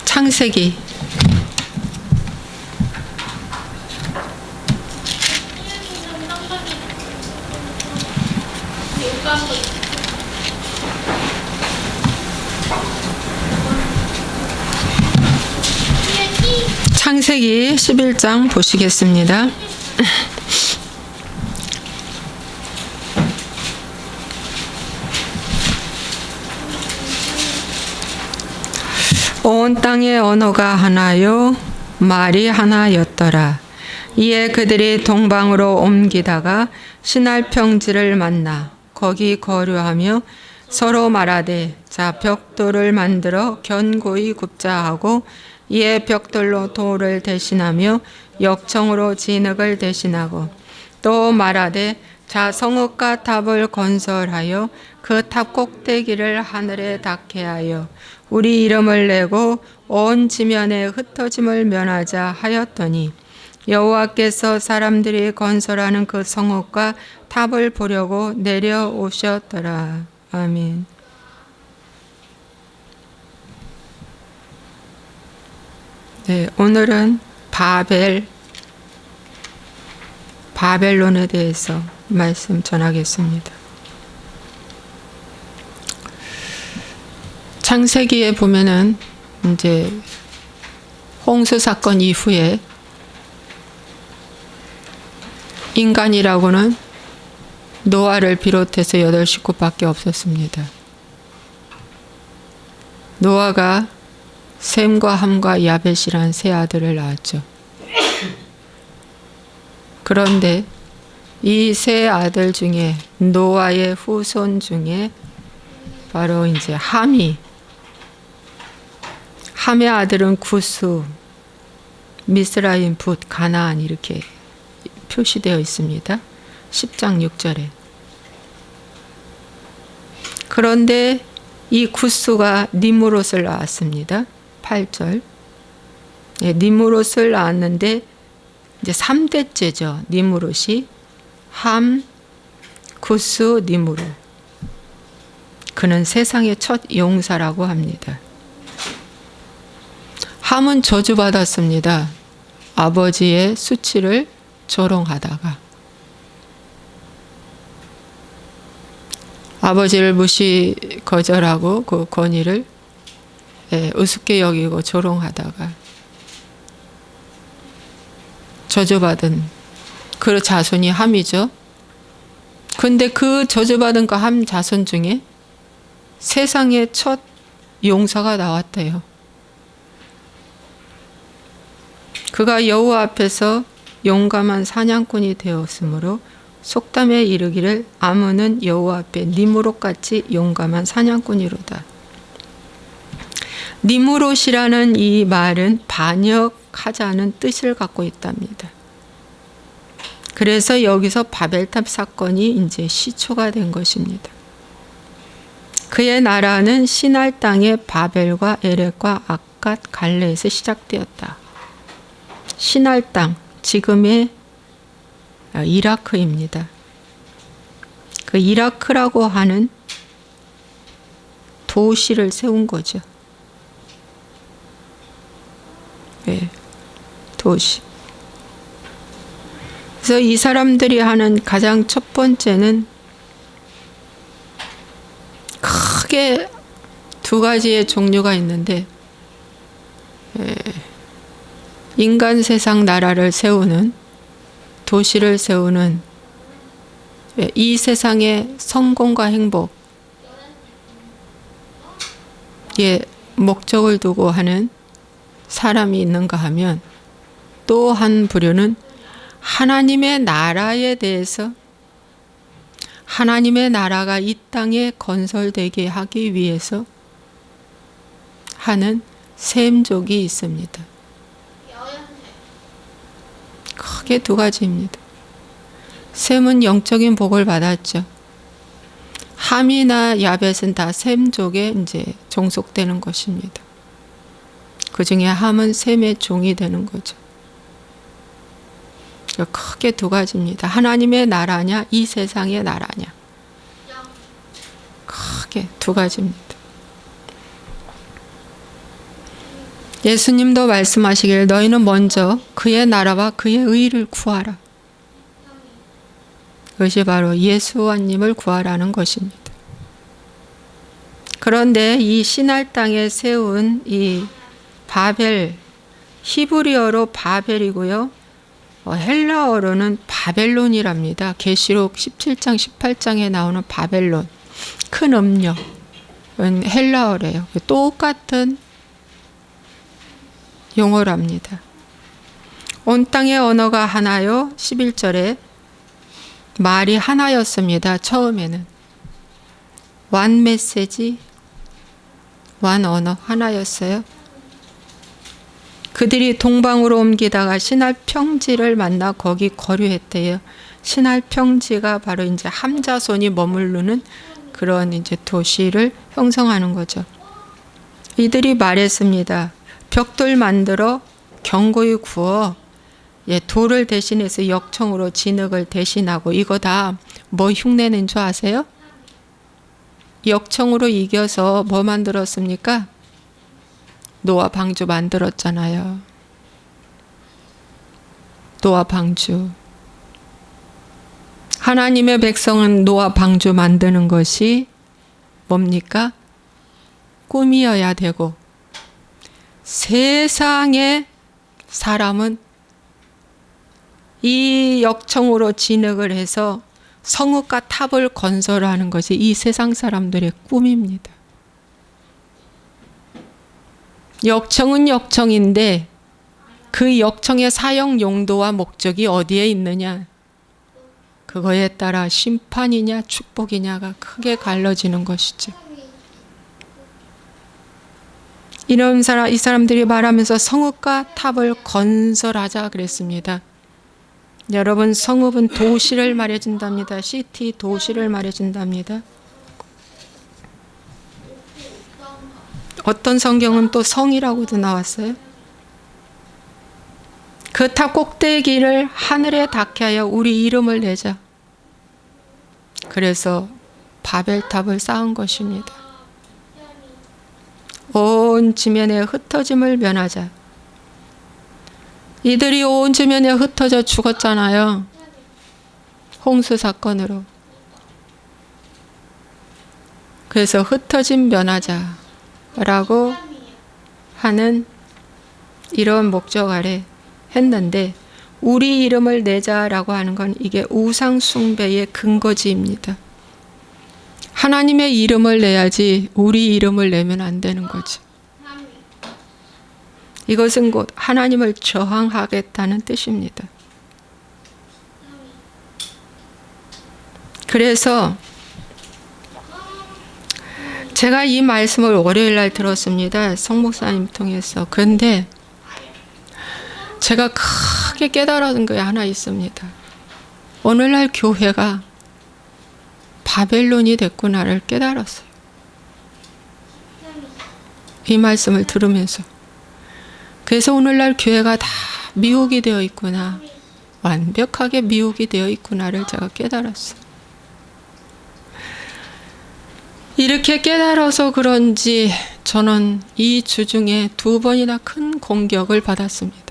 창세기. 창세기 11장 보시겠습니다. 온 땅의 언어가 하나요 말이 하나였더라. 이에 그들이 동방으로 옮기다가 시날 평지를 만나 거기 거류하며 서로 말하되 자 벽돌을 만들어 견고히 굽자 하고 이에 벽돌로 돌을 대신하며 역청으로 진흙을 대신하고 또 말하되 자 성읍과 탑을 건설하여 그 탑 꼭대기를 하늘에 닿게 하여 우리 이름을 내고 온 지면에 흩어짐을 면하자 하였더니 여호와께서 사람들이 건설하는 그 성읍과 탑을 보려고 내려오셨더라. 아멘. 네, 오늘은 바벨론에 대해서 말씀 전하겠습니다. 창세기에 보면은 이제 홍수 사건 이후에 인간이라고는 노아를 비롯해서 8 식구밖에 없었습니다. 노아가 셈과 함과 야벳이란 세 아들을 낳았죠. 그런데 이 세 아들 중에 노아의 후손 중에 바로 이제 함의 아들은 구스, 미스라임, 붓, 가나안 이렇게 표시되어 있습니다. 10장 6절에. 그런데 이 구스가 니므롯을 낳았습니다. 8절. 네, 니므롯을 낳았는데 이제 3대째죠. 니므롯이 함, 구스, 니므롯. 그는 세상의 첫 용사라고 합니다. 함은 저주받았습니다. 아버지의 수치를 조롱하다가 아버지를 무시 거절하고 그 권위를 우습게 여기고 조롱하다가 저주받은 그 자손이 함이죠. 근데 그 저주받은 그 함 자손 중에 세상의 첫 용사가 나왔대요. 그가 여호와 앞에서 용감한 사냥꾼이 되었으므로 속담에 이르기를 아문은 여호와 앞에 니므롯같이 용감한 사냥꾼이로다. 니므롯이라는 이 말은 반역하자는 뜻을 갖고 있답니다. 그래서 여기서 바벨탑 사건이 이제 시초가 된 것입니다. 그의 나라는 시날 땅의 바벨과 에렉과 악갓 갈레에서 시작되었다. 시날 땅, 지금의 이라크입니다. 그 이라크라고 하는 도시를 세운 거죠. 네, 도시. 그래서 이 사람들이 하는 가장 첫 번째는 크게 2가지의 종류가 있는데, 인간 세상 나라를 세우는, 도시를 세우는 이 세상의 성공과 행복에 목적을 두고 하는 사람이 있는가 하면, 또 한 부류는 하나님의 나라에 대해서, 하나님의 나라가 이 땅에 건설되게 하기 위해서 하는 셈족이 있습니다. 크게 2가지입니다. 셈은 영적인 복을 받았죠. 함이나 야벳은 다 셈족에 이제 종속되는 것입니다. 그 중에 함은 셈의 종이 되는 거죠. 크게 2가지입니다. 하나님의 나라냐, 이 세상의 나라냐. 크게 두 가지입니다. 예수님도 말씀하시길 너희는 먼저 그의 나라와 그의 의를 구하라. 그것이 바로 예수님을 구하라는 것입니다. 그런데 이 시날 땅에 세운 이 바벨, 히브리어로 바벨이고요. 헬라어로는 바벨론이랍니다. 계시록 17장, 18장에 나오는 바벨론, 큰 음료, 헬라어래요. 똑같은 용어랍니다. 온 땅의 언어가 하나요. 11절에 말이 하나였습니다. 처음에는 one 메시지, one 언어 하나였어요. 그들이 동방으로 옮기다가 신할 평지를 만나 거기 거류했대요. 신할 평지가 바로 이제 함자손이 머무르는 그런 이제 도시를 형성하는 거죠. 이들이 말했습니다. 벽돌 만들어 견고히 구워 돌을 대신해서 역청으로 진흙을 대신하고 이거 다 뭐 흉내낸 줄 아세요? 역청으로 이겨서 뭐 만들었습니까? 노아 방주 만들었잖아요. 노아 방주. 하나님의 백성은 노아 방주 만드는 것이 뭡니까? 꿈이어야 되고 세상의 사람은 이 역청으로 진흙을 해서 성읍과 탑을 건설하는 것이 이 세상 사람들의 꿈입니다. 역청은 역청인데 그 역청의 사용 용도와 목적이 어디에 있느냐? 그거에 따라 심판이냐 축복이냐가 크게 갈라지는 것이죠. 이 사람들이 말하면서 성읍과 탑을 건설하자 그랬습니다. 여러분, 성읍은 도시를 말해준답니다. 시티, 도시를 말해준답니다. 어떤 성경은 또 성이라고도 나왔어요. 그 탑 꼭대기를 하늘에 닿게 하여 우리 이름을 내자. 그래서 바벨탑을 쌓은 것입니다. 온 지면에 흩어짐을 면하자. 이들이 온 지면에 흩어져 죽었잖아요. 홍수 사건으로. 그래서 흩어짐 면하자라고 하는 이런 목적 아래 했는데 우리 이름을 내자라고 하는 건 이게 우상 숭배의 근거지입니다. 하나님의 이름을 내야지 우리 이름을 내면 안 되는 거죠. 이것은 곧 하나님을 저항하겠다는 뜻입니다. 그래서 제가 이 말씀을 월요일 날 들었습니다. 성 목사님 통해서. 그런데 제가 크게 깨달은 게 하나 있습니다. 오늘날 교회가 바벨론이 됐구나를 깨달았어요. 이 말씀을 들으면서. 그래서 오늘날 교회가 다 미혹이 되어 있구나. 완벽하게 미혹이 되어 있구나를 제가 깨달았어요. 이렇게 깨달아서 그런지 저는 이 주 중에 2번이나 큰 공격을 받았습니다.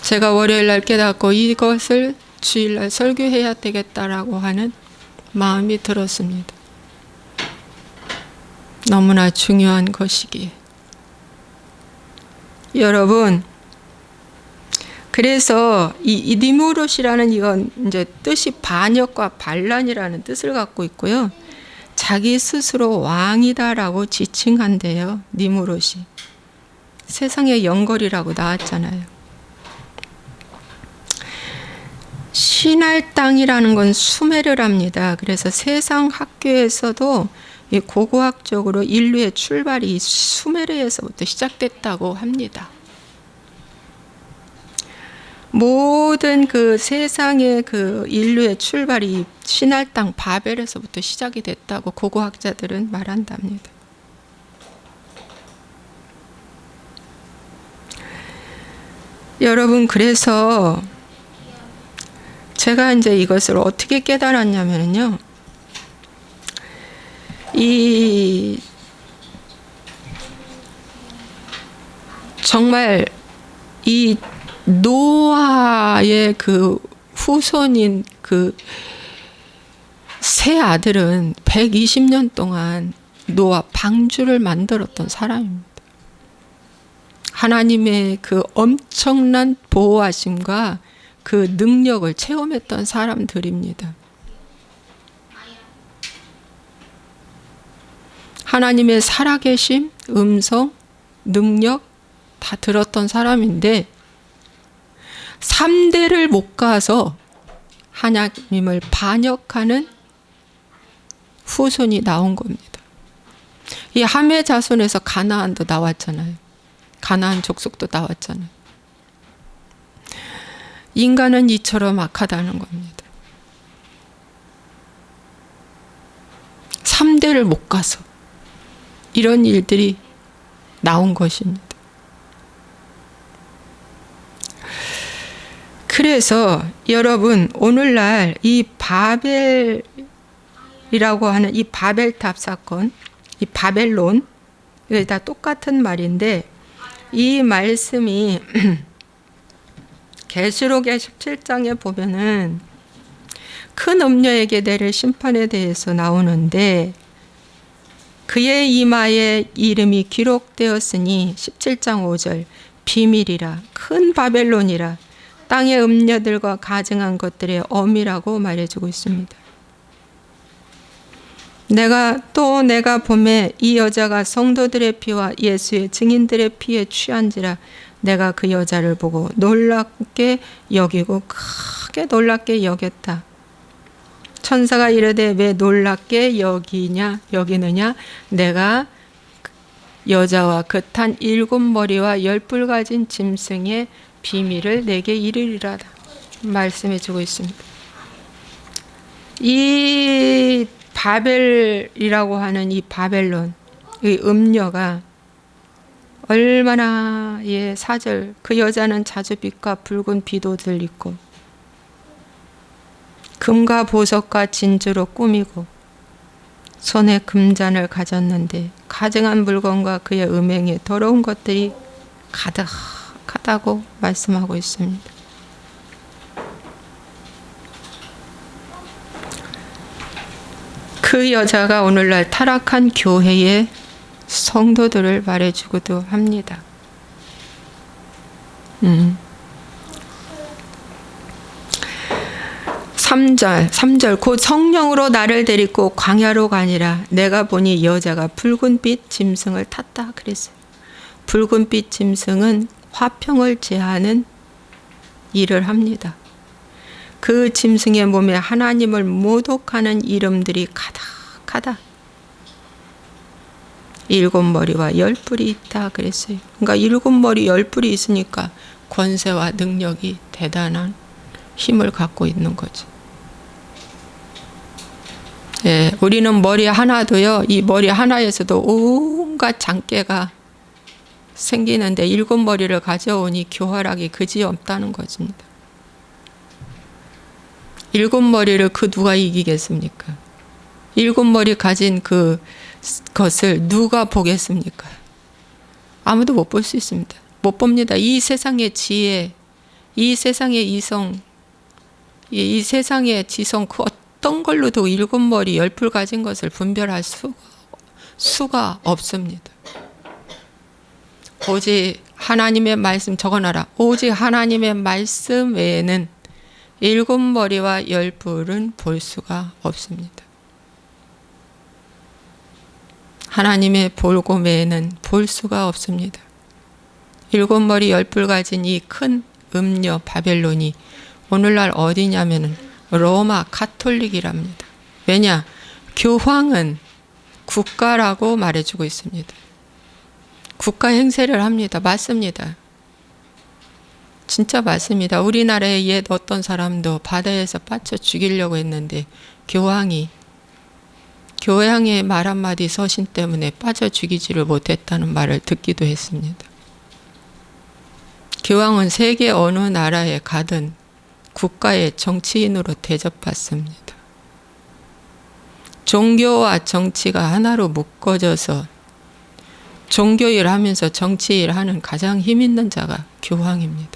제가 월요일날 깨닫고 이것을 주일날 설교해야 되겠다라고 하는 마음이 들었습니다. 너무나 중요한 것이기에. 여러분, 그래서 이 니무롯이라는 이건 이제 뜻이 반역과 반란이라는 뜻을 갖고 있고요. 자기 스스로 왕이다라고 지칭한대요. 니무롯이. 세상의 영걸이라고 나왔잖아요. 시날 땅이라는 건 수메르랍니다. 그래서 세상 학교에서도 이 고고학적으로 인류의 출발이 수메르에서부터 시작됐다고 합니다. 모든 그 세상의 그 인류의 출발이 시날 땅 바벨에서부터 시작이 됐다고 고고학자들은 말한답니다. 여러분, 그래서 제가 이제 이것을 어떻게 깨달았냐면요. 이 정말 이 노아의 그 후손인 그 세 아들은 120년 동안 노아 방주를 만들었던 사람입니다. 하나님의 그 엄청난 보호하심과 그 능력을 체험했던 사람들입니다. 하나님의 살아계심, 음성, 능력 다 들었던 사람인데 3대를 못 가서 하나님을 반역하는 후손이 나온 겁니다. 이 함의 자손에서 가나안도 나왔잖아요. 가나안 족속도 나왔잖아요. 인간은 이처럼 악하다는 겁니다. 3대를 못 가서 이런 일들이 나온 것입니다. 그래서 여러분 오늘날 이 바벨이라고 하는 이 바벨탑 사건, 이 바벨론, 이게 다 똑같은 말인데 이 말씀이 계시록의 17장에 보면은 큰 음녀에게 내릴 심판에 대해서 나오는데 그의 이마에 이름이 기록되었으니 17장 5절 비밀이라 큰 바벨론이라 땅의 음녀들과 가증한 것들의 엄이라고 말해주고 있습니다. 내가 보매 이 여자가 성도들의 피와 예수의 증인들의 피에 취한지라 내가 그 여자를 보고 놀랍게 여기고 크게 놀랍게 여겼다. 천사가 이르되 왜 놀랍게 여기느냐 내가 여자와 그 탄 7머리와 10뿔 가진 짐승의 비밀을 내게 이르리라 말씀해 주고 있습니다. 이 바벨이라고 하는 이 바벨론, 이 음녀가 얼마나 4절 그 여자는 자주빛과 붉은 비도들 입고 금과 보석과 진주로 꾸미고 손에 금잔을 가졌는데 가증한 물건과 그의 음행에 더러운 것들이 가득하다고 말씀하고 있습니다. 그 여자가 오늘날 타락한 교회의 성도들을 말해주기도 합니다. 3절 곧 성령으로 나를 데리고 광야로 가니라 내가 보니 여자가 붉은빛 짐승을 탔다 그랬어요. 붉은빛 짐승은 화평을 제하는 일을 합니다. 그 짐승의 몸에 하나님을 모독하는 이름들이 가득하다. 7머리와 10뿔이 있다 그랬어요. 그러니까 7머리 10뿔이 있으니까 권세와 능력이 대단한 힘을 갖고 있는 거죠. 예, 우리는 머리 하나도요, 이 머리 하나에서도 온갖 장깨가 생기는데 7머리를 가져오니 교활하기 그지없다는 것입니다. 7머리를 그 누가 이기겠습니까? 7머리 가진 그 것을 누가 보겠습니까? 아무도 못 볼 수 있습니다. 못 봅니다. 이 세상의 지혜, 이 세상의 이성, 이 세상의 지성 그 어떤 걸로도 7머리 10뿔 가진 것을 분별할 수가 없습니다. 오직 하나님의 말씀 적어놔라. 오직 하나님의 말씀 외에는 7머리와 10뿔은 볼 수가 없습니다. 하나님의 볼고 외에는 볼 수가 없습니다. 7머리 10뿔 가진 이 큰 음녀 바벨론이 오늘날 어디냐면은 로마 카톨릭이랍니다. 왜냐? 교황은 국가라고 말해주고 있습니다. 국가 행세를 합니다. 맞습니다. 진짜 맞습니다. 우리나라의 옛 어떤 사람도 바다에서 빠져 죽이려고 했는데 교황의 말 한마디 서신 때문에 빠져 죽이지를 못했다는 말을 듣기도 했습니다. 교황은 세계 어느 나라에 가든 국가의 정치인으로 대접받습니다. 종교와 정치가 하나로 묶어져서 종교일 하면서 정치일 하는 가장 힘 있는 자가 교황입니다.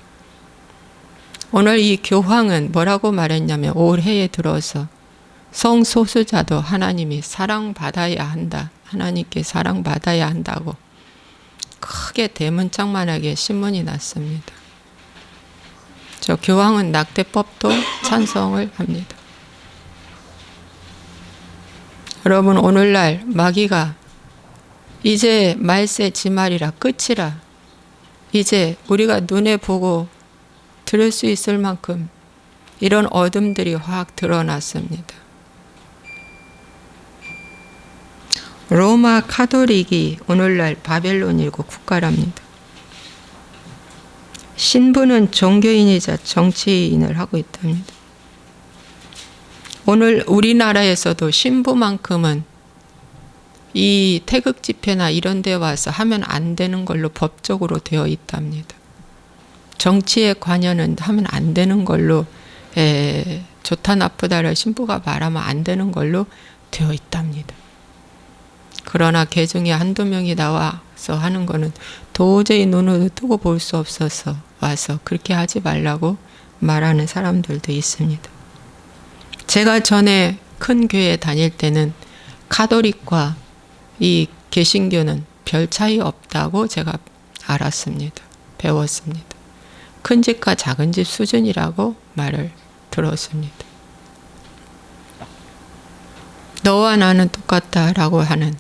오늘 이 교황은 뭐라고 말했냐면 올해에 들어서 성소수자도 하나님이 사랑받아야 한다. 하나님께 사랑받아야 한다고 크게 대문짝만하게 신문이 났습니다. 저 교황은 낙태법도 찬성을 합니다. 여러분 오늘날 마귀가 이제 말세 지말이라 끝이라 이제 우리가 눈에 보고 들을 수 있을 만큼 이런 어둠들이 확 드러났습니다. 로마 카톨릭이 오늘날 바벨론이고 국가랍니다. 신부는 종교인이자 정치인을 하고 있답니다. 오늘 우리나라에서도 신부만큼은 이 태극 집회나 이런 데 와서 하면 안 되는 걸로 법적으로 되어 있답니다. 정치에 관여는 하면 안 되는 걸로 좋다 나쁘다를 신부가 말하면 안 되는 걸로 되어 있답니다. 그러나 개중에 한두 명이 나와서 하는 거는 도저히 눈으로 뜨고 볼 수 없어서 와서 그렇게 하지 말라고 말하는 사람들도 있습니다. 제가 전에 큰 교회 다닐 때는 카톨릭과 이 개신교는 별 차이 없다고 제가 알았습니다. 배웠습니다. 큰 집과 작은 집 수준이라고 말을 들었습니다. 너와 나는 똑같다라고 하는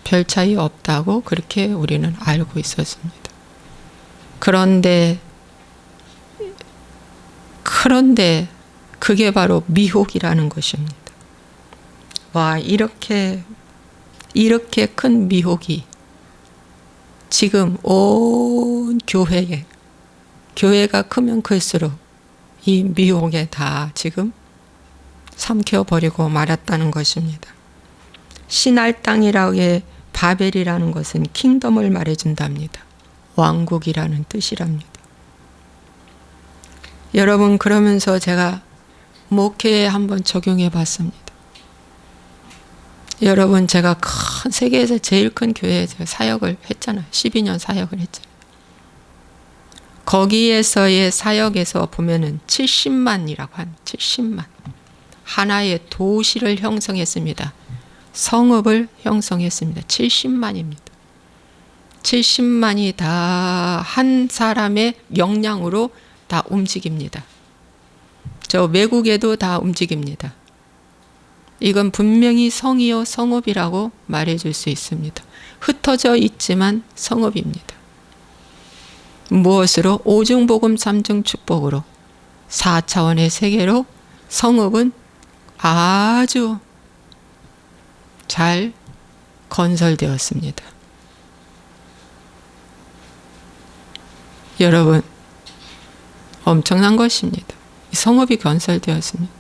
별 차이 없다고 그렇게 우리는 알고 있었습니다. 그런데 그게 바로 미혹이라는 것입니다. 와, 이렇게 큰 미혹이 지금 온 교회가 크면 클수록 이 미혹에 다 지금 삼켜버리고 말았다는 것입니다. 신할 땅이라고 바벨이라는 것은 킹덤을 말해준답니다. 왕국이라는 뜻이랍니다. 여러분, 그러면서 제가 목회에 한번 적용해 봤습니다. 여러분, 제가 큰 세계에서 제일 큰 교회에 사역을 했잖아요. 12년 사역을 했잖아요. 거기에서의 사역에서 보면은 70만이라고 한 70만 하나의 도시를 형성했습니다. 성읍을 형성했습니다. 70만입니다. 70만이 다 한 사람의 역량으로 다 움직입니다. 저 외국에도 다 움직입니다. 이건 분명히 성이요 성읍이라고 말해줄 수 있습니다. 흩어져 있지만 성읍입니다. 무엇으로? 오중복음 삼중축복으로 4차원의 세계로 성읍은 아주 잘 건설되었습니다. 여러분, 엄청난 것입니다. 성읍이 건설되었습니다.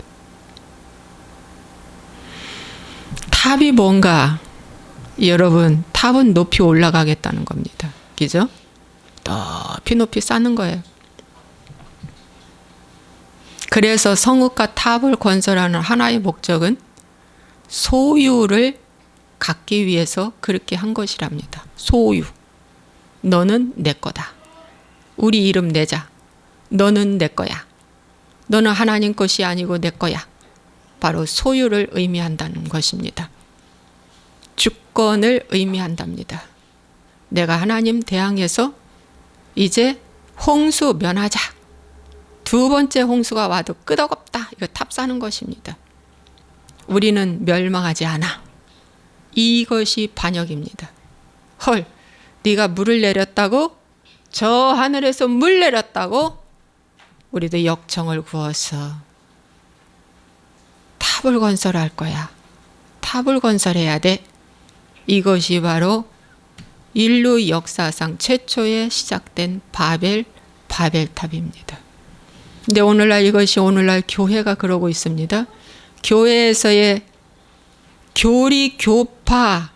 탑이 뭔가? 여러분, 탑은 높이 올라가겠다는 겁니다. 그죠? 높이 쌓는 거예요. 그래서 성읍과 탑을 건설하는 하나의 목적은 소유를 갖기 위해서 그렇게 한 것이랍니다. 소유. 너는 내 거다. 우리 이름 내자. 너는 내 거야. 너는 하나님 것이 아니고 내 거야. 바로 소유를 의미한다는 것입니다. 주권을 의미한답니다. 내가 하나님 대항해서 이제 홍수 면하자. 두 번째 홍수가 와도 끄덕없다. 이거 탑사는 것입니다. 우리는 멸망하지 않아. 이것이 반역입니다. 헐, 네가 물을 내렸다고? 저 하늘에서 물 내렸다고? 우리도 역청을 구워서 탑을 건설할 거야. 탑을 건설해야 돼. 이것이 바로 인류 역사상 최초에 시작된 바벨탑입니다. 근데 오늘날 이것이 오늘날 교회가 그러고 있습니다. 교회에서의 교리 교파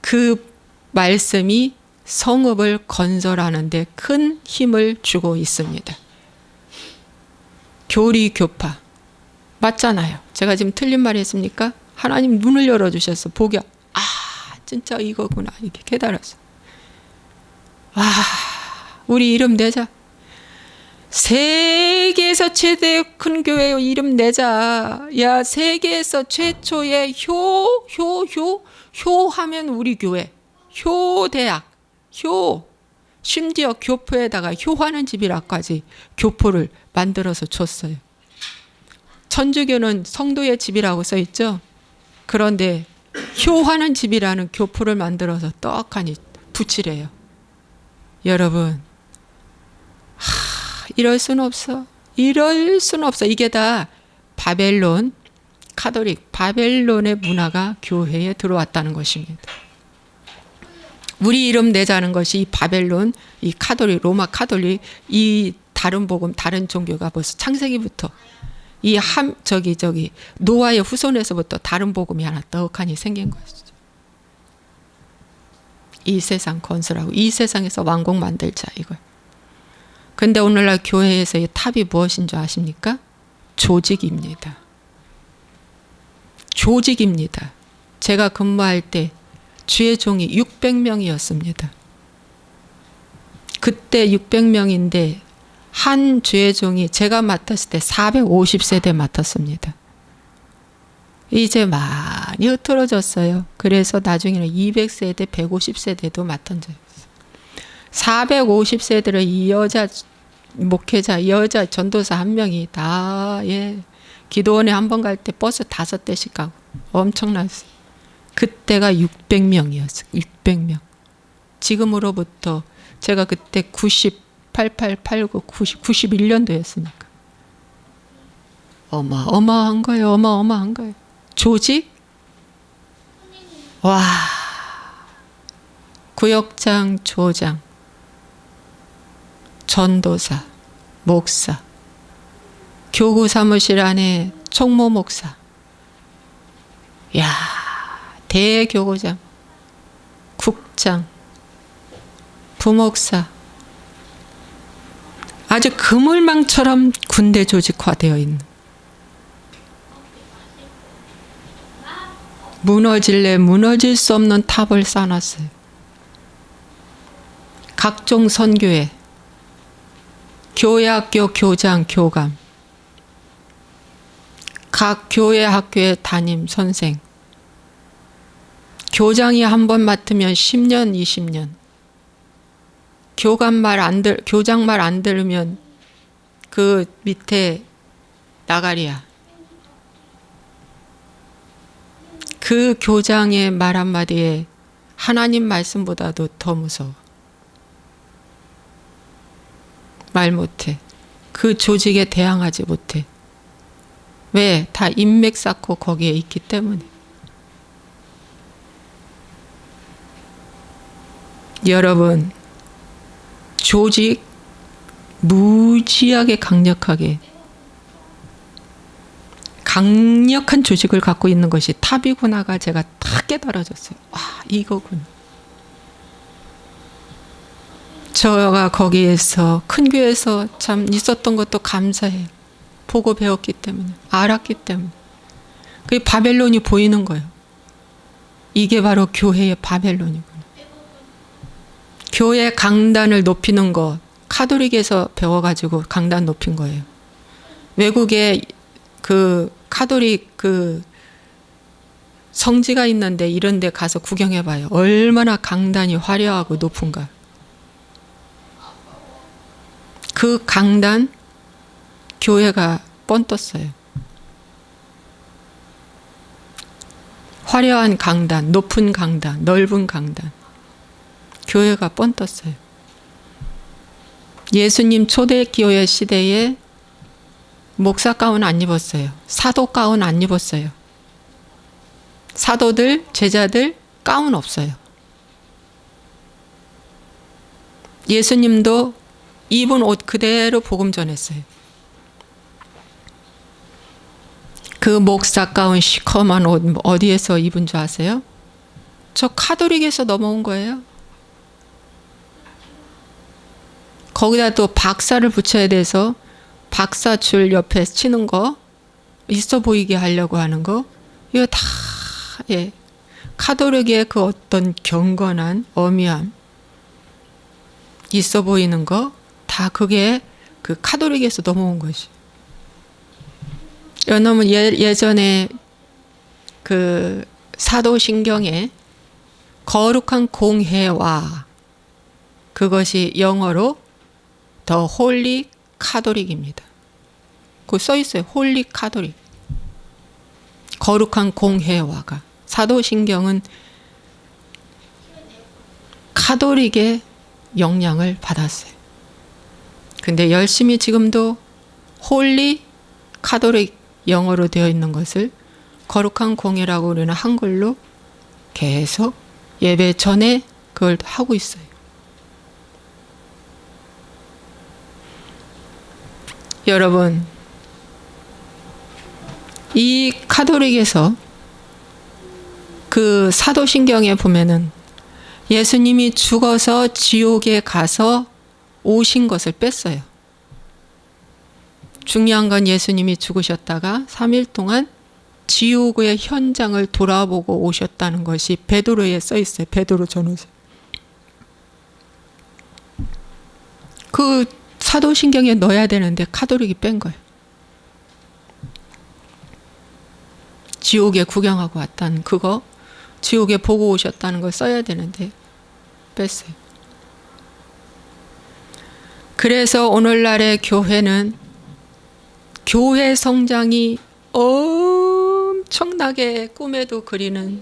그 말씀이 성읍을 건설하는 데 큰 힘을 주고 있습니다. 교리 교파 맞잖아요. 제가 지금 틀린 말 했습니까? 하나님 눈을 열어주셨어. 보게. 아, 진짜 이거구나. 이렇게 깨달았어. 와, 우리 이름 내자. 세계에서 최대 큰 교회 이름 내자. 야, 세계에서 최초의 효하면 우리 교회. 효대학, 심지어 교포에다가 효하는 집이라까지 교포를 만들어서 줬어요. 천주교는 성도의 집이라고 써있죠. 그런데 효하는 집이라는 교포를 만들어서 떡하니 붙이래요. 여러분, 이럴 수는 없어. 이럴 수는 없어. 이게 다 바벨론, 카톨릭, 바벨론의 문화가 교회에 들어왔다는 것입니다. 우리 이름 내자는 것이 이 바벨론, 이 카톨릭, 로마 카톨릭, 이 다른 복음, 다른 종교가 벌써 창세기부터 이 노아의 후손에서부터 다른 복음이 하나 떡하니 생긴 것이죠. 이 세상 건설하고 이 세상에서 왕국 만들자 이거예요. 근데 오늘날 교회에서의 탑이 무엇인 줄 아십니까? 조직입니다. 조직입니다. 제가 근무할 때 주의 종이 600명이었습니다. 그때 600명인데 한 주의 종이 제가 맡았을 때 450세대 맡았습니다. 이제 많이 흐트러졌어요. 그래서 나중에는 200세대, 150세대도 맡은 적이 있어요. 450세대를 이 여자 목회자, 여자 전도사 한 명이 다, 기도원에 한 번 갈 때 버스 5대씩 가고 엄청났어요. 그때가 600명이었어요. 600명. 지금으로부터 제가 그때 88, 89, 90, 91년도였으니까. 어마어마한 거예요. 어마어마한 거예요. 조직? 와. 구역장, 조장, 전도사, 목사, 교구 사무실 안에 총무 목사. 야, 대교구장, 국장, 부목사. 아주 그물망처럼 군대 조직화되어 있는, 무너질래 무너질 수 없는 탑을 쌓아놨어요. 각종 선교회, 교회학교 교장, 교감, 각 교회 학교의 담임 선생, 교장이 한 번 맡으면 10년, 20년. 교장 말 안 들으면 그 밑에 나가리야. 그 교장의 말 한마디에 하나님 말씀보다도 더 무서워. 말 못해. 그 조직에 대항하지 못해. 왜? 다 인맥 쌓고 거기에 있기 때문에. 여러분, 조직 무지하게 강력한 조직을 갖고 있는 것이 탑이구나가 제가 다 깨달아졌어요. 와, 이거구나. 제가 거기에서 큰 교회에서 참 있었던 것도 감사해요. 보고 배웠기 때문에, 알았기 때문에. 그게 바벨론이 보이는 거예요. 이게 바로 교회의 바벨론이구나. 교회 강단을 높이는 거 카톨릭에서 배워가지고 강단 높인 거예요. 외국에 그 카톨릭 그 성지가 있는데 이런 데 가서 구경해봐요. 얼마나 강단이 화려하고 높은가. 그 강단 교회가 뻔떴어요. 화려한 강단, 높은 강단, 넓은 강단. 교회가 뻔떴어요. 예수님 초대교회 시대에 목사 가운 안 입었어요. 사도 가운 안 입었어요. 사도들, 제자들 가운 없어요. 예수님도 입은 옷 그대로 복음 전했어요. 그 목사 가운 시커먼 옷 어디에서 입은 줄 아세요? 저 카톨릭에서 넘어온 거예요. 거기다 또 박사를 붙여야 돼서 박사 줄 옆에 치는 거, 있어 보이게 하려고 하는 거, 이거 다 예, 카톨릭의 그 어떤 경건한 어미함 있어 보이는 거 다 그게 그 카톨릭에서 넘어온 것이. 왜냐면 예전에 그 사도신경에 거룩한 공회와 그것이 영어로 더 홀리 카톨릭입니다. 그거 써 있어요. 홀리 카톨릭. 거룩한 공회화가. 사도신경은 카톨릭의 영향을 받았어요. 근데 열심히 지금도 홀리 카톨릭 영어로 되어 있는 것을 거룩한 공회라고 우리는 한글로 계속 예배 전에 그걸 하고 있어요. 여러분, 이 카톨릭에서 그 사도신경에 보면은 예수님이 죽어서 지옥에 가서 오신 것을 뺐어요. 중요한 건 예수님이 죽으셨다가 3일 동안 지옥의 현장을 돌아보고 오셨다는 것이 베드로에 써 있어요. 베드로 전후서. 그 사도신경에 넣어야 되는데 카톨릭이 뺀 거예요. 지옥에 구경하고 왔다는 그거, 지옥에 보고 오셨다는 걸 써야 되는데 뺐어요. 그래서 오늘날의 교회는 교회 성장이 엄청나게 꿈에도 그리는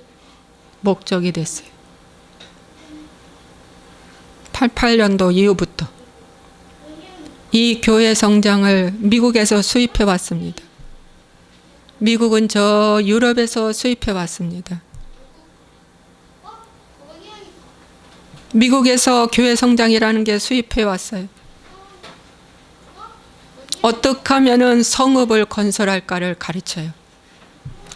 목적이 됐어요. 88년도 이후부터 이 교회 성장을 미국에서 수입해 왔습니다. 미국은 저 유럽에서 수입해 왔습니다. 미국에서 교회 성장이라는 게 수입해 왔어요. 어떻게 하면 성읍을 건설할까를 가르쳐요.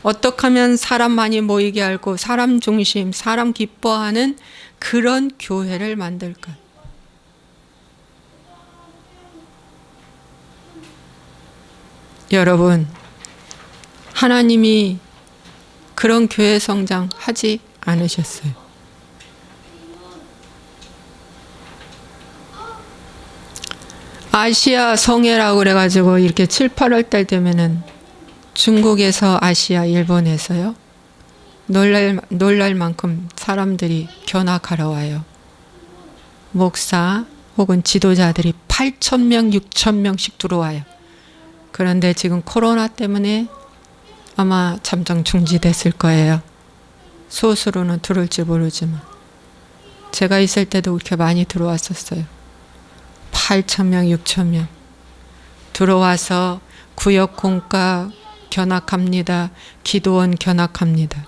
어떻게 하면 사람 많이 모이게 하고 사람 중심, 사람 기뻐하는 그런 교회를 만들까. 여러분, 하나님이 그런 교회 성장 하지 않으셨어요. 아시아 성회라고 그래가지고 이렇게 7, 8월 달 되면은 중국에서 아시아, 일본에서요. 놀랄 만큼 사람들이 견학하러 와요. 목사 혹은 지도자들이 8,000명, 6,000명씩 들어와요. 그런데 지금 코로나 때문에 아마 잠정 중지됐을 거예요. 소수로는 들어올지 모르지만. 제가 있을 때도 그렇게 많이 들어왔었어요. 8,000명, 6,000명. 들어와서 구역공과 견학합니다. 기도원 견학합니다.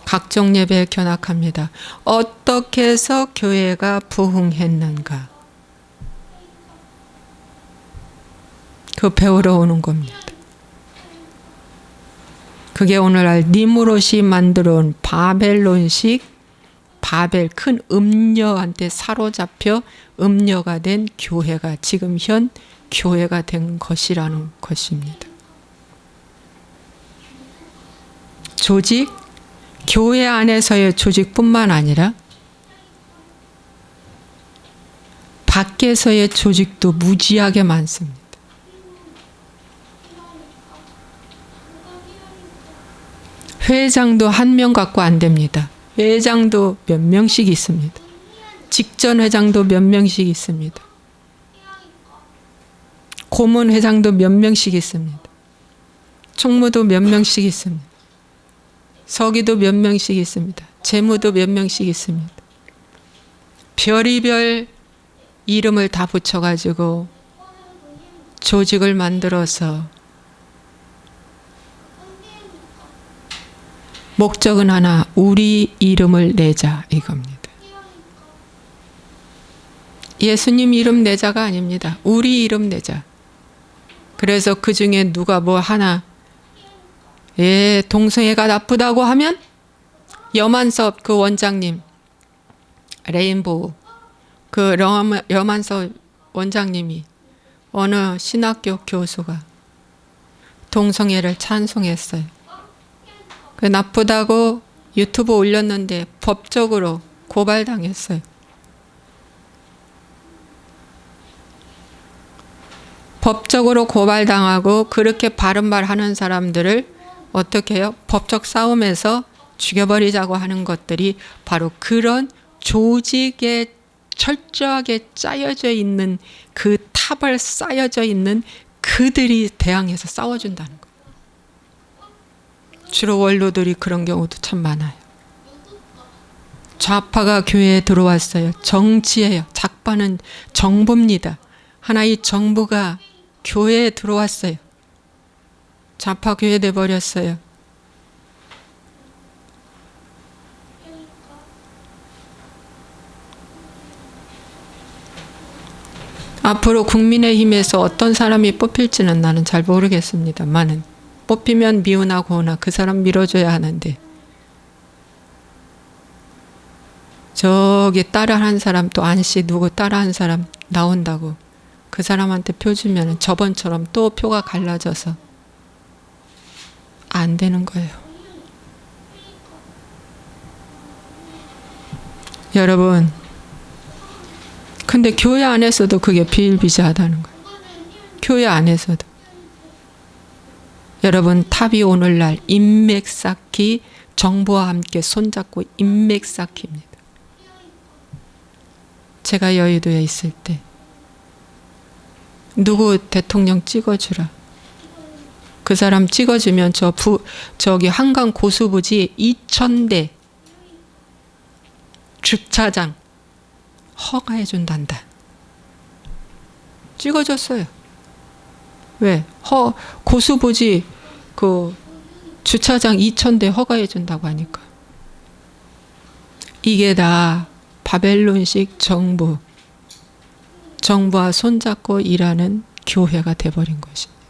각종 예배 견학합니다. 어떻게 해서 교회가 부흥했는가. 그 배우러 오는 겁니다. 그게 오늘날 니무롯이 만들어 온 바벨론식 바벨 큰 음녀한테 사로잡혀 음녀가 된 교회가 지금 현 교회가 된 것이라는 것입니다. 조직, 교회 안에서의 조직뿐만 아니라 밖에서의 조직도 무지하게 많습니다. 회장도 한 명 갖고 안 됩니다. 회장도 몇 명씩 있습니다. 직전 회장도 몇 명씩 있습니다. 고문 회장도 몇 명씩 있습니다. 총무도 몇 명씩 있습니다. 서기도 몇 명씩 있습니다. 재무도 몇 명씩 있습니다. 별의별 이름을 다 붙여가지고 조직을 만들어서 목적은 하나, 우리 이름을 내자 이겁니다. 예수님 이름 내자가 아닙니다. 우리 이름 내자. 그래서 그 중에 누가 뭐 하나 동성애가 나쁘다고 하면 여만섭 그 원장님, 레인보우 그 여만섭 원장님이 어느 신학교 교수가 동성애를 찬송했어요. 그 나쁘다고 유튜브 올렸는데 법적으로 고발당했어요. 법적으로 고발당하고 그렇게 바른 말 하는 사람들을 어떻게 해요? 법적 싸움에서 죽여버리자고 하는 것들이 바로 그런 조직에 철저하게 짜여져 있는 그 탑을 쌓여져 있는 그들이 대항해서 싸워준다는 거예요. 주로 원로들이 그런 경우도 참 많아요. 좌파가 교회에 들어왔어요. 정치예요. 작파는 정부입니다. 하나의 정부가 교회에 들어왔어요. 좌파 교회 돼버렸어요. 앞으로 국민의힘에서 어떤 사람이 뽑힐지는 나는 잘 모르겠습니다만은 뽑히면 미우나 고우나 그 사람 밀어줘야 하는데 저기 따라한 사람 또 안씨 누구 따라한 사람 나온다고 그 사람한테 표 주면 저번처럼 또 표가 갈라져서 안 되는 거예요. 여러분, 근데 교회 안에서도 그게 비일비재하다는 거예요. 교회 안에서도. 여러분, 탑이 오늘날 인맥 쌓기, 정부와 함께 손잡고 인맥 쌓기입니다. 제가 여의도에 있을 때 누구 대통령 찍어주라. 그 사람 찍어주면 저기 한강 고수부지 2,000대 주차장 허가해 준단다. 찍어줬어요. 왜? 고수부지 그 주차장 2,000대 허가해 준다고 하니까. 이게 다 바벨론식 정부와 손잡고 일하는 교회가 돼버린 것입니다.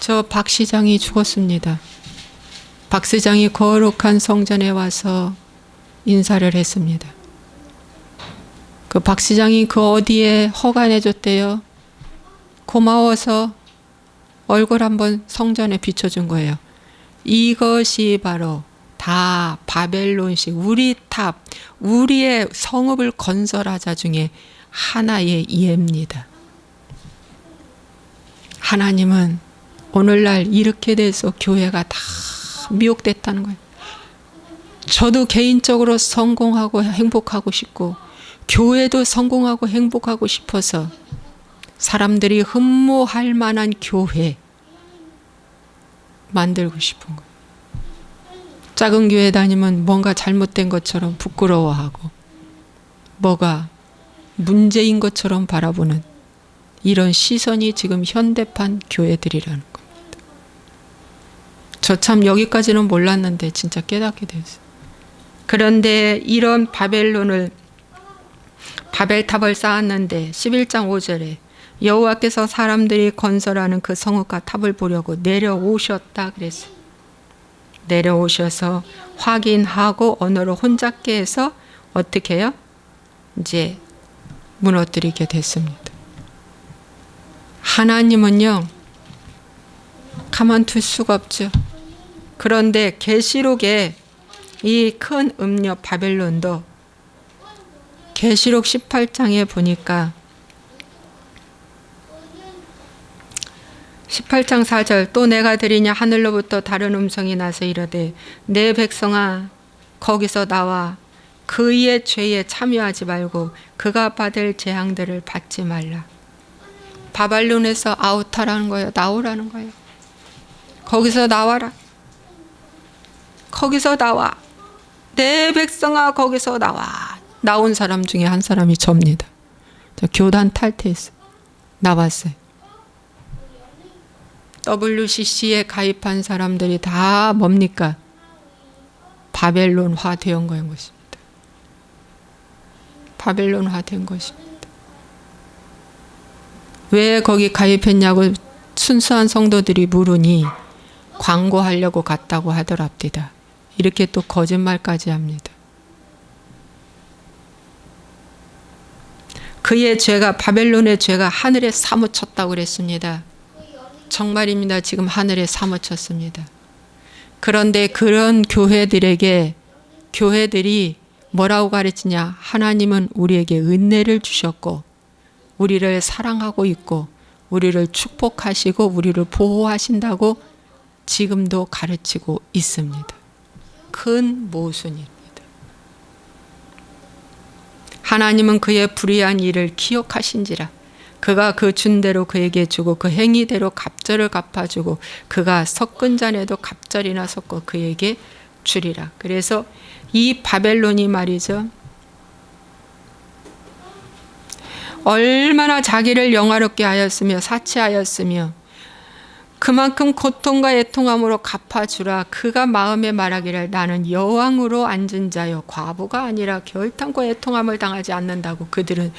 저 박 시장이 죽었습니다. 박 시장이 거룩한 성전에 와서 인사를 했습니다. 그 박 시장이 그 어디에 허가내줬대요. 고마워서 얼굴 한번 성전에 비춰준 거예요. 이것이 바로 다 바벨론식 우리 탑, 우리의 성읍을 건설하자 중에 하나의 예입니다. 하나님은 오늘날 이렇게 돼서 교회가 다 미혹됐다는 거예요. 저도 개인적으로 성공하고 행복하고 싶고 교회도 성공하고 행복하고 싶어서 사람들이 흠모할 만한 교회 만들고 싶은 거예요. 작은 교회 다니면 뭔가 잘못된 것처럼 부끄러워하고 뭐가 문제인 것처럼 바라보는 이런 시선이 지금 현대판 교회들이라는 겁니다. 저 참 여기까지는 몰랐는데 진짜 깨닫게 됐어요. 그런데 이런 바벨탑을 쌓았는데 11장 5절에 여호와께서 사람들이 건설하는 그 성읍과 탑을 보려고 내려오셨다 그랬어요. 내려오셔서 확인하고 언어로 혼잡게 해서 어떻게 해요? 이제 무너뜨리게 됐습니다. 하나님은요 가만둘 수가 없죠. 그런데 계시록에 이 큰 음녀 바벨론도 계시록 18장에 보니까 18장 4절 또 내가 들으냐 하늘로부터 다른 음성이 나서 이르되 내 백성아 거기서 나와 그의 죄에 참여하지 말고 그가 받을 재앙들을 받지 말라. 바벨론에서 아웃하라는 거예요. 나오라는 거예요. 거기서 나와라. 거기서 나와. 내 백성아 거기서 나와. 나온 사람 중에 한 사람이 접니다. 저 교단 탈퇴했어요. 나왔어요. WCC에 가입한 사람들이 다 뭡니까? 바벨론화 된 것입니다. 바벨론화 된 것입니다. 왜 거기 가입했냐고 순수한 성도들이 물으니 광고하려고 갔다고 하더랍니다. 이렇게 또 거짓말까지 합니다. 그의 죄가 바벨론의 죄가 하늘에 사무쳤다고 그랬습니다. 정말입니다. 지금 하늘에 사무쳤습니다. 그런데 그런 교회들이 뭐라고 가르치냐? 하나님은 우리에게 은혜를 주셨고 우리를 사랑하고 있고 우리를 축복하시고 우리를 보호하신다고 지금도 가르치고 있습니다. 큰 모순입니다. 하나님은 그의 불의한 일을 기억하신지라 그가 그 준 대로 그에게 주고 그 행위대로 갑절을 갚아주고 그가 섞은 잔에도 갑절이나 섞어 그에게 주리라. 그래서 이 바벨론이 말이죠, 얼마나 자기를 영화롭게 하였으며 사치하였으며 그만큼 고통과 애통함으로 갚아주라. 그가 마음에 말하기를 나는 여왕으로 앉은 자요 과부가 아니라 결탄과 애통함을 당하지 않는다고 그들은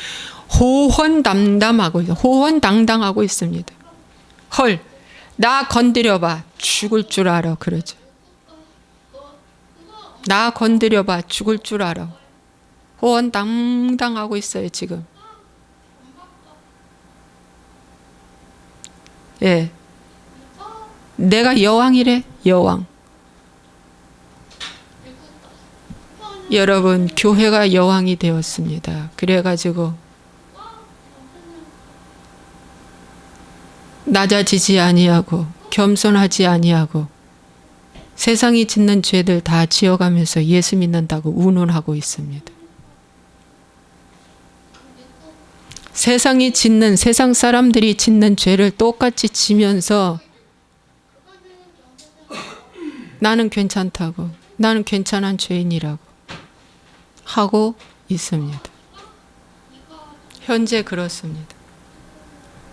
호언당당하고 있습니다. 헐, 나 건드려봐 죽을 줄 알아 그러죠. 나 건드려봐 죽을 줄 알아. 호언당당하고 있어요 지금. 예, 내가 여왕이래. 여왕. 여러분 교회가 여왕이 되었습니다. 그래가지고 낮아지지 아니하고 겸손하지 아니하고 세상이 짓는 죄들 다 지어가면서 예수 믿는다고 운운하고 있습니다. 세상 사람들이 짓는 죄를 똑같이 지면서 나는 괜찮다고, 나는 괜찮은 죄인이라고 하고 있습니다. 현재 그렇습니다.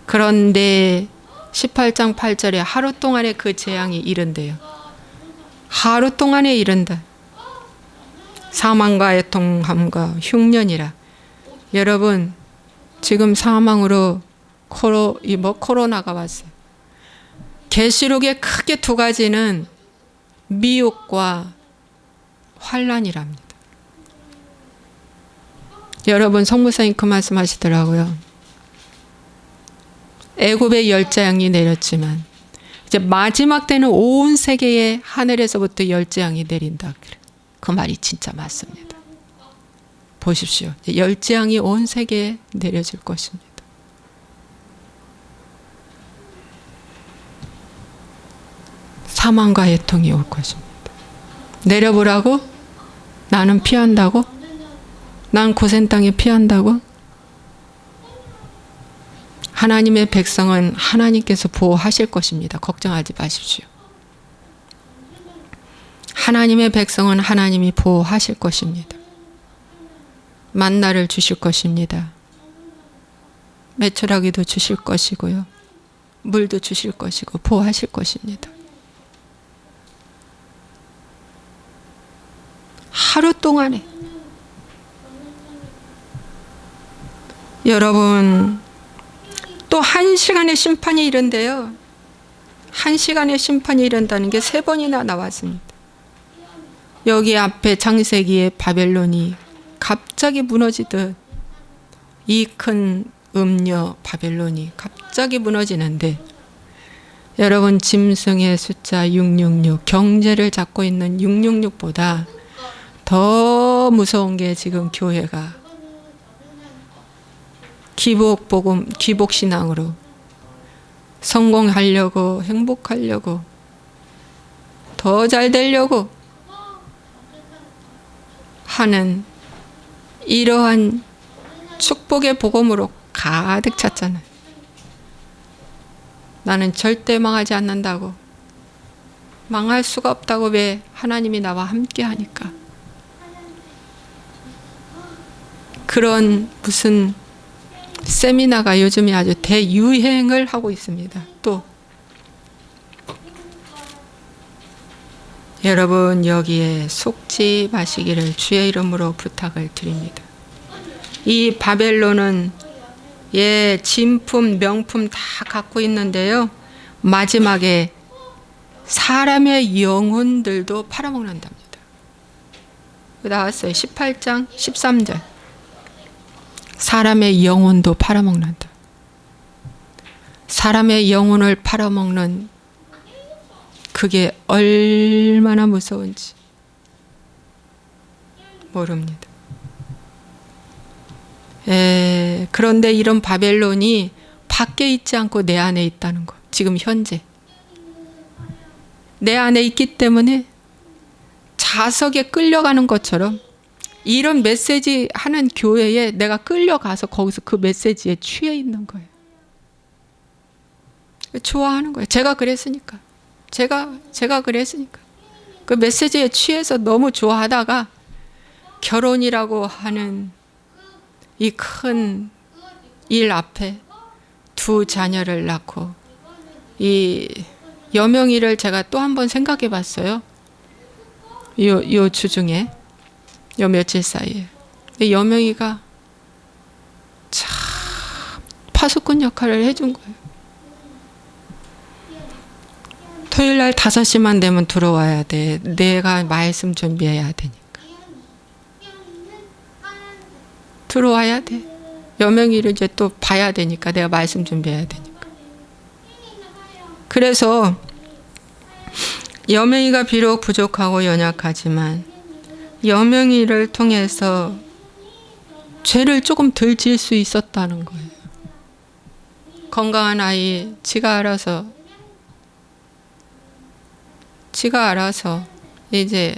그런데 18장 8절에 하루 동안에 그 재앙이 이른대요. 하루 동안에 이른다. 사망과 애통함과 흉년이라. 여러분 지금 사망으로 코로나가 왔어요. 계시록에 크게 두 가지는 미혹과 환란이랍니다. 여러분 성무사님 그 말씀하시더라고요. 애굽의 열재앙이 내렸지만 이제 마지막 때는 온 세계에 하늘에서부터 열재앙이 내린다. 그 말이 진짜 맞습니다. 보십시오. 열재앙이 온 세계에 내려질 것입니다. 사망과 애통이 올 것입니다. 내려보라고? 나는 피한다고? 난 고센 땅에 피한다고? 하나님의 백성은 하나님께서 보호하실 것입니다. 걱정하지 마십시오. 하나님의 백성은 하나님이 보호하실 것입니다. 만나를 주실 것입니다. 메추라기도 주실 것이고요. 물도 주실 것이고 보호하실 것입니다. 하루 동안에 여러분 또 1시간의 심판이 이른데요. 1시간의 심판이 이른다는 게 3번이나 나왔습니다. 여기 앞에 창세기의 바벨론이 갑자기 무너지듯 이 큰 음녀 바벨론이 갑자기 무너지는데 여러분 짐승의 숫자 666 경제를 잡고 있는 666보다 더 무서운 게 지금 교회가 기복복음, 기복신앙으로 성공하려고 행복하려고 더 잘 되려고 하는 이러한 축복의 복음으로 가득 찼잖아요. 나는 절대 망하지 않는다고, 망할 수가 없다고. 왜? 하나님이 나와 함께 하니까. 그런 무슨 세미나가 요즘에 아주 대유행을 하고 있습니다. 또 여러분 여기에 속지 마시기를 주의 이름으로 부탁을 드립니다. 이 바벨론은 진품 명품 다 갖고 있는데요, 마지막에 사람의 영혼들도 팔아먹는답니다. 나왔어요. 18장 13절. 사람의 영혼도 팔아먹는다. 사람의 영혼을 팔아먹는 그게 얼마나 무서운지 모릅니다. 그런데 이런 바벨론이 밖에 있지 않고 내 안에 있다는 거. 지금 현재 내 안에 있기 때문에 자석에 끌려가는 것처럼 이런 메시지 하는 교회에 내가 끌려가서 거기서 그 메시지에 취해 있는 거예요. 좋아하는 거예요. 제가 그랬으니까. 제가 그랬으니까. 그 메시지에 취해서 너무 좋아하다가 결혼이라고 하는 이 큰 일 앞에 두 자녀를 낳고 이 여명이를 제가 또 한 번 생각해 봤어요. 요 주중에 요 며칠 사이에 여명이가 참 파수꾼 역할을 해준 거예요. 토요일 날 5시만 되면 들어와야 돼. 내가 말씀 준비해야 되니까. 들어와야 돼. 여명이를 이제 또 봐야 되니까. 내가 말씀 준비해야 되니까. 그래서 여명이가 비록 부족하고 연약하지만 여명이를 통해서 죄를 조금 덜 지을 수 있었다는 거예요. 건강한 아이 지가 알아서 이제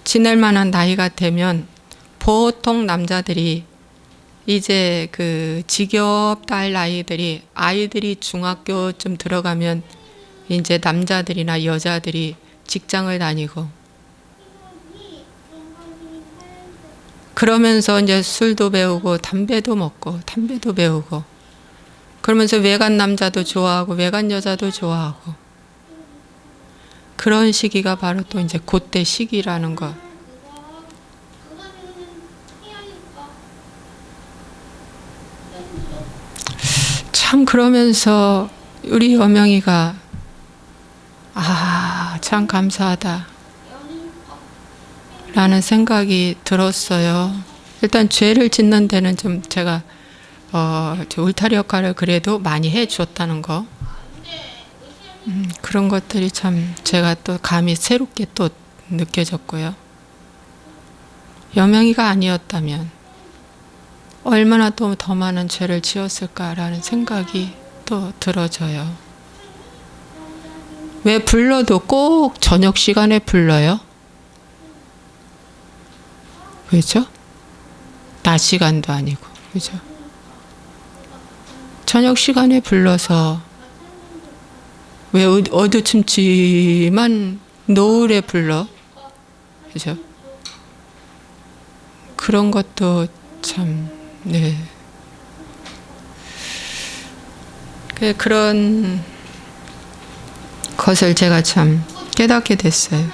지낼 만한 나이가 되면 보통 남자들이 이제 그 직업 딸 아이들이 중학교쯤 들어가면 이제 남자들이나 여자들이 직장을 다니고 그러면서 이제 술도 배우고 담배도 배우고 그러면서 외간 남자도 좋아하고 외간 여자도 좋아하고 그런 시기가 바로 또 이제 그때 시기라는 거. 참 그러면서 우리 여명이가 참 감사하다 라는 생각이 들었어요. 일단 죄를 짓는 데는 좀 제가 울타리 역할을 그래도 많이 해주었다는 거. 그런 것들이 참 제가 또 감히 새롭게 또 느껴졌고요. 여명이가 아니었다면 얼마나 또 더 많은 죄를 지었을까라는 생각이 또 들어져요. 왜 불러도 꼭 저녁 시간에 불러요? 그죠? 낮 시간도 아니고, 그죠? 저녁 시간에 불러서 왜 어두침침한 노을에 불러? 그죠? 그런 것도 참, 네. 그런 것을 제가 참 깨닫게 됐어요.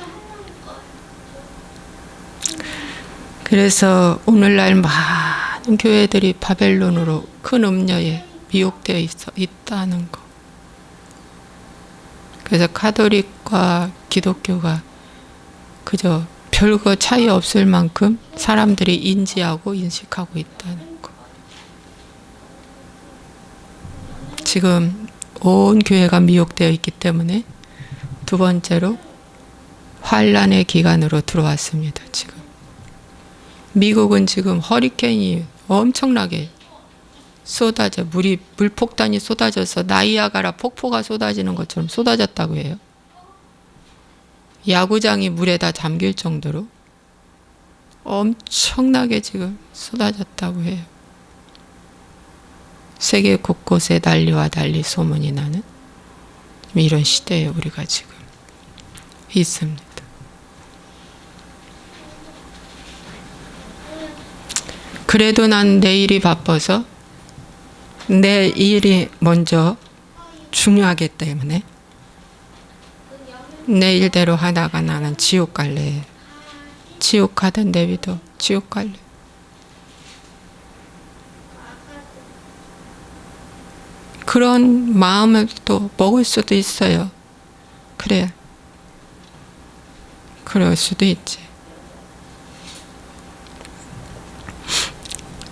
그래서 오늘날 많은 교회들이 바벨론으로 큰 음녀에 미혹되어 있다는 거. 그래서 가톨릭과 기독교가 그저 별거 차이 없을 만큼 사람들이 인지하고 인식하고 있다는 거. 지금 온 교회가 미혹되어 있기 때문에 두 번째로 환란의 기간으로 들어왔습니다. 지금 미국은 지금 허리케인이 엄청나게 쏟아져 물폭탄이 쏟아져서 나이아가라 폭포가 쏟아지는 것처럼 쏟아졌다고 해요. 야구장이 물에 다 잠길 정도로 엄청나게 지금 쏟아졌다고 해요. 세계 곳곳에 난리와 달리 소문이 나는 이런 시대에 우리가 지금 있습니다. 그래도 난 내일이 바빠서 내 일이 먼저 중요하기 때문에 내 일대로 하다가 나는 지옥 갈래. 지옥 가든 내비도 지옥 갈래. 그런 마음을 또 먹을 수도 있어요. 그래. 그럴 수도 있지.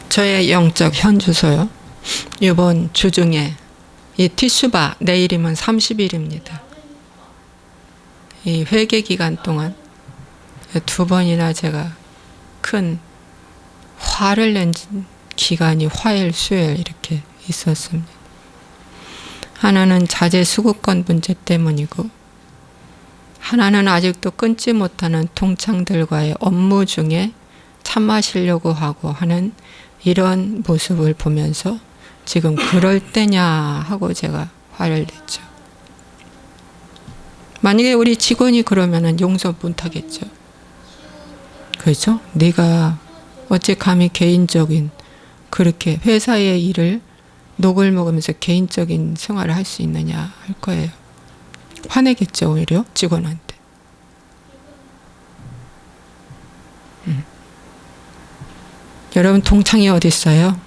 저의 영적 현주소요. 이번 주 중에 이 티슈바 내일이면 30일입니다. 이 회개 기간 동안 2번이나 제가 큰 화를 낸 기간이 화요일, 수요일 이렇게 있었습니다. 하나는 자재 수급권 문제 때문이고, 하나는 아직도 끊지 못하는 동창들과의 업무 중에 차 마시려고 하고 하는 이런 모습을 보면서 지금 그럴 때냐 하고 제가 화를 냈죠. 만약에 우리 직원이 그러면은 용서 못 하겠죠. 그렇죠? 네가 어찌 감히 개인적인 그렇게 회사의 일을 녹을 먹으면서 개인적인 생활을 할 수 있느냐 할 거예요. 화내겠죠, 오히려 직원한테. 여러분 동창이 어디 있어요?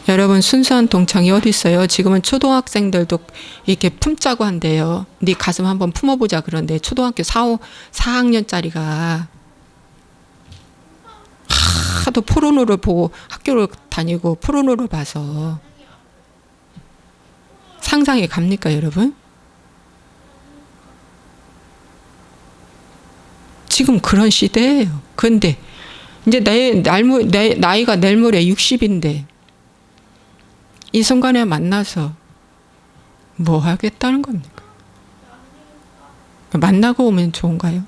여러분 순수한 동창이 어디 있어요? 지금은 초등학생들도 이렇게 품자고 한대요. 네 가슴 한번 품어보자 그런데 초등학교 4학년짜리가 하도 포르노를 보고 학교를 다니고 포르노를 봐서 상상이 갑니까 여러분? 지금 그런 시대예요. 근데 이제 내 나이가 내일 모레 60인데 이 순간에 만나서 뭐 하겠다는 겁니까? 만나고 오면 좋은가요?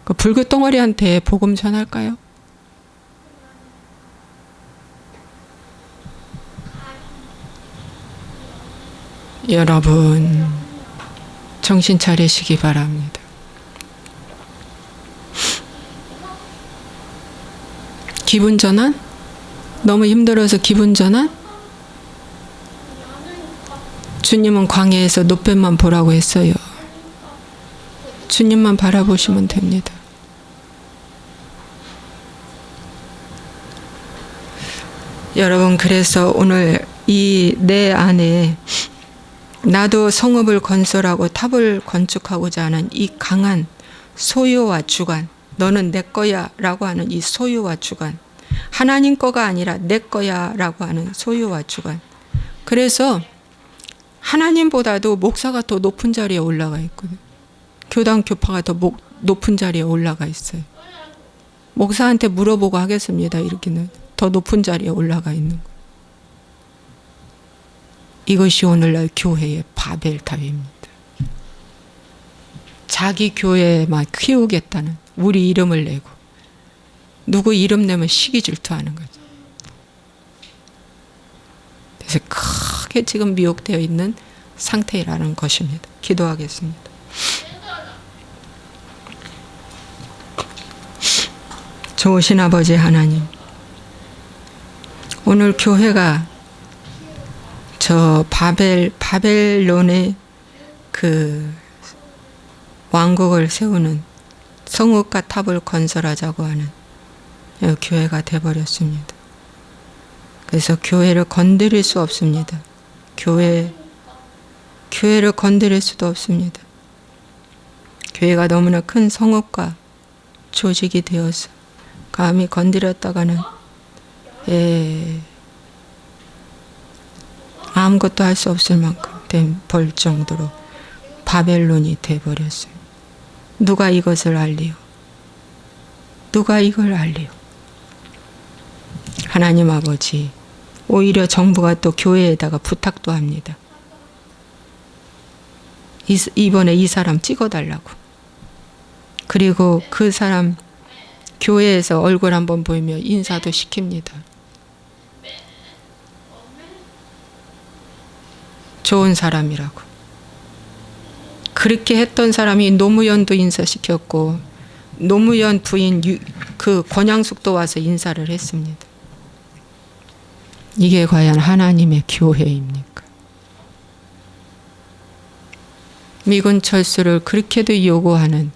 그 불교 덩어리한테 복음 전할까요? 여러분 정신 차리시기 바랍니다. 기분 전환? 너무 힘들어서 기분 전환? 주님은 광야에서 노뱀만 보라고 했어요. 주님만 바라보시면 됩니다. 여러분 그래서 오늘 이 내 안에 나도 성읍을 건설하고 탑을 건축하고자 하는 이 강한 소유와 주관, 너는 내 거야 라고 하는 이 소유와 주관, 하나님 거가 아니라 내 거야 라고 하는 소유와 주관. 그래서 하나님보다도 목사가 더 높은 자리에 올라가 있거든. 교당 교파가 더 높은 자리에 올라가 있어요. 목사한테 물어보고 하겠습니다. 이렇게는 더 높은 자리에 올라가 있는 거. 이것이 오늘날 교회의 바벨탑입니다. 자기 교회만 키우겠다는, 우리 이름을 내고 누구 이름 내면 시기 질투하는 거죠. 그래서 크게 지금 미혹되어 있는 상태라는 것입니다. 기도하겠습니다. 좋으신 아버지 하나님, 오늘 교회가 저 바벨론의 그 왕국을 세우는 성읍과 탑을 건설하자고 하는 교회가 되어버렸습니다. 그래서 교회를 건드릴 수 없습니다. 교회를 건드릴 수도 없습니다. 교회가 너무나 큰 성읍과 조직이 되어서 감히 건드렸다가는 아무것도 할 수 없을 만큼 벌 정도로 바벨론이 되어버렸어요. 누가 이것을 알리요? 누가 이걸 알리요? 하나님 아버지, 오히려 정부가 또 교회에다가 부탁도 합니다. 이번에 이 사람 찍어달라고. 그리고 그 사람 교회에서 얼굴 한번 보이면 인사도 시킵니다. 좋은 사람이라고. 그렇게 했던 사람이 노무현도 인사시켰고 노무현 부인 그 권양숙도 와서 인사를 했습니다. 이게 과연 하나님의 교회입니까? 미군 철수를 그렇게도 요구하는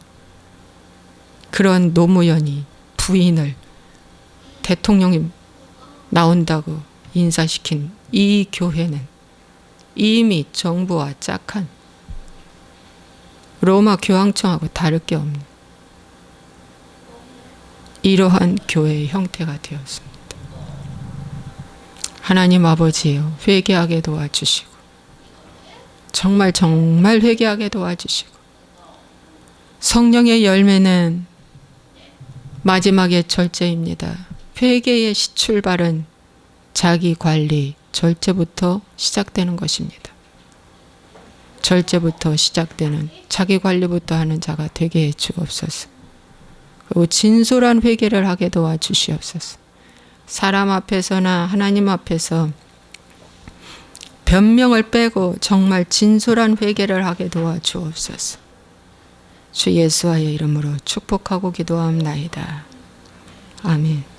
그런 노무현이 부인을 대통령이 나온다고 인사시킨 이 교회는 이미 정부와 짝한 로마 교황청하고 다를 게 없는 이러한 교회의 형태가 되었습니다. 하나님 아버지요, 회개하게 도와주시고 정말 회개하게 도와주시고 성령의 열매는 마지막에 절제입니다. 회개의 시출발은 자기 관리, 절제부터 시작되는 것입니다. 절제부터 시작되는 자기 관리부터 하는 자가 되게 해 주옵소서. 그리고 진솔한 회개를 하게 도와주시옵소서. 사람 앞에서나 하나님 앞에서 변명을 빼고 정말 진솔한 회개를 하게 도와주옵소서. 주 예수와의 이름으로 축복하고 기도합나이다. 아멘.